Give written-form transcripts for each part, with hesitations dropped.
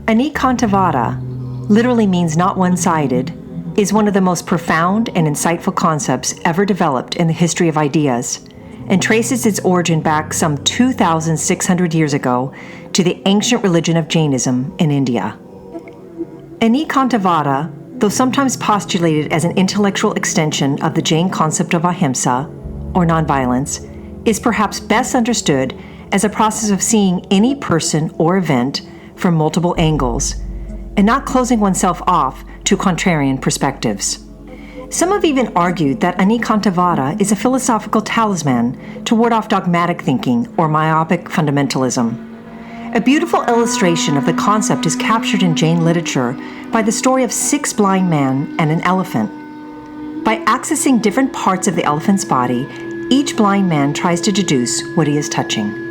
Anekantavada literally means not one-sided, is one of the most profound and insightful concepts ever developed in the history of ideas, and traces its origin back some 2,600 years ago to the ancient religion of Jainism in India. Anekantavada, though sometimes postulated as an intellectual extension of the Jain concept of ahimsa, or nonviolence, is perhaps best understood as a process of seeing any person or event from multiple angles, and not closing oneself off to contrarian perspectives. Some have even argued that Anekantavada is a philosophical talisman to ward off dogmatic thinking or myopic fundamentalism. A beautiful illustration of the concept is captured in Jain literature by the story of 6 blind men and an elephant. By accessing different parts of the elephant's body, each blind man tries to deduce what he is touching.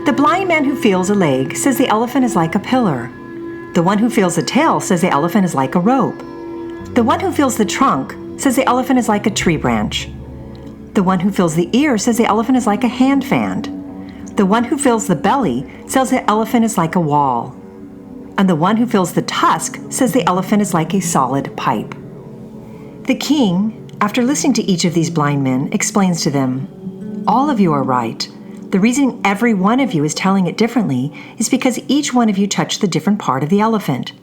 The blind man who feels a leg says the elephant is like a pillar. The one who feels the tail says the elephant is like a rope. The one who feels the trunk says the elephant is like a tree branch. The one who feels the ear says the elephant is like a hand fan. The one who feels the belly says the elephant is like a wall. And the one who feels the tusk says the elephant is like a solid pipe. The king, after listening to each of these blind men, explains to them, "All of you are right. The reason every one of you is telling it differently is because each one of you touched the different part of the elephant.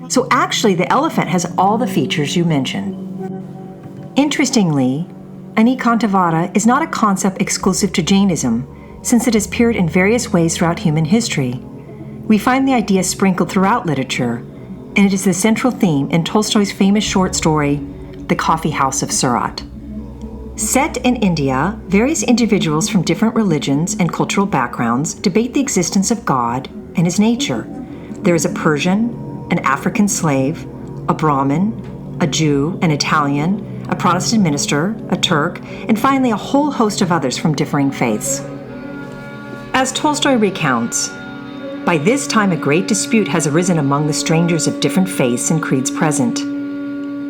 So actually, the elephant has all the features you mentioned." Interestingly, Anekantavada is not a concept exclusive to Jainism, since it has appeared in various ways throughout human history. We find the idea sprinkled throughout literature, and it is the central theme in Tolstoy's famous short story, The Coffee House of Surat. Set in India, various individuals from different religions and cultural backgrounds debate the existence of God and his nature. There is a Persian, an African slave, a Brahmin, a Jew, an Italian, a Protestant minister, a Turk, and finally a whole host of others from differing faiths. As Tolstoy recounts, by this time a great dispute has arisen among the strangers of different faiths and creeds present.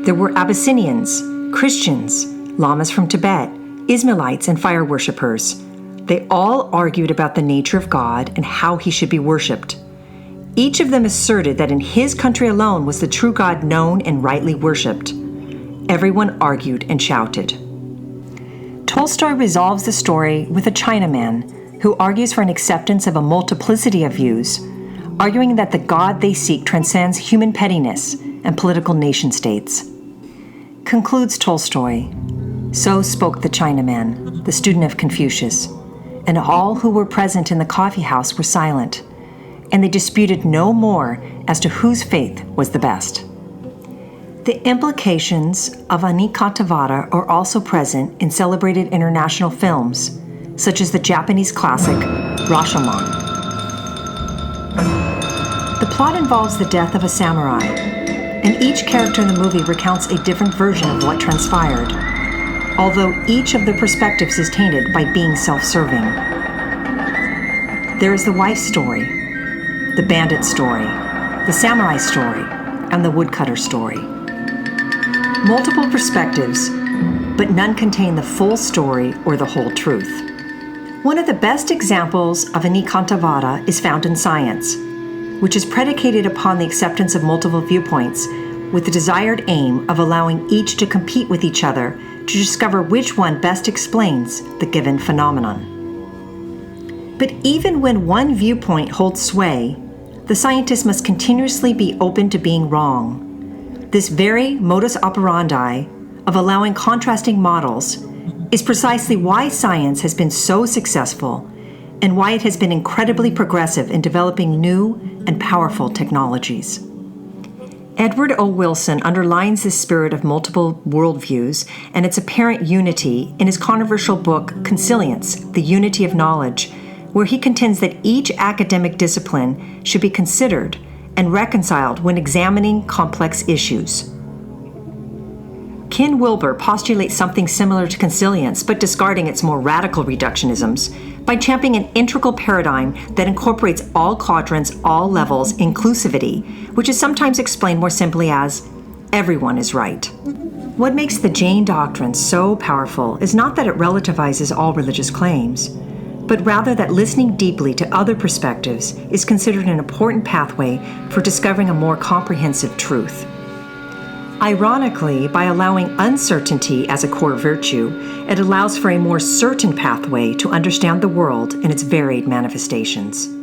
There were Abyssinians, Christians, Lamas from Tibet, Ismailites, and fire worshippers. They all argued about the nature of God and how he should be worshipped. Each of them asserted that in his country alone was the true God known and rightly worshipped. Everyone argued and shouted. Tolstoy resolves the story with a Chinaman who argues for an acceptance of a multiplicity of views, arguing that the God they seek transcends human pettiness and political nation-states. Concludes Tolstoy, "So spoke the Chinaman, the student of Confucius, and all who were present in the coffee house were silent, and they disputed no more as to whose faith was the best." The implications of Anekantavada are also present in celebrated international films, such as the Japanese classic Rashomon. The plot involves the death of a samurai, and each character in the movie recounts a different version of what transpired, although each of the perspectives is tainted by being self-serving. There is the wife's story, the bandit story, the samurai story, and the woodcutter story. Multiple perspectives, but none contain the full story or the whole truth. One of the best examples of Anekantavada is found in science, which is predicated upon the acceptance of multiple viewpoints with the desired aim of allowing each to compete with each other to discover which one best explains the given phenomenon. But even when one viewpoint holds sway, the scientist must continuously be open to being wrong. This very modus operandi of allowing contrasting models is precisely why science has been so successful and why it has been incredibly progressive in developing new and powerful technologies. Edward O. Wilson underlines this spirit of multiple worldviews and its apparent unity in his controversial book, Consilience, The Unity of Knowledge, where he contends that each academic discipline should be considered and reconciled when examining complex issues. Ken Wilber postulates something similar to consilience, but discarding its more radical reductionisms, by championing an integral paradigm that incorporates all quadrants, all levels, inclusivity, which is sometimes explained more simply as, everyone is right. What makes the Jain doctrine so powerful is not that it relativizes all religious claims, but rather that listening deeply to other perspectives is considered an important pathway for discovering a more comprehensive truth. Ironically, by allowing uncertainty as a core virtue, it allows for a more certain pathway to understand the world and its varied manifestations.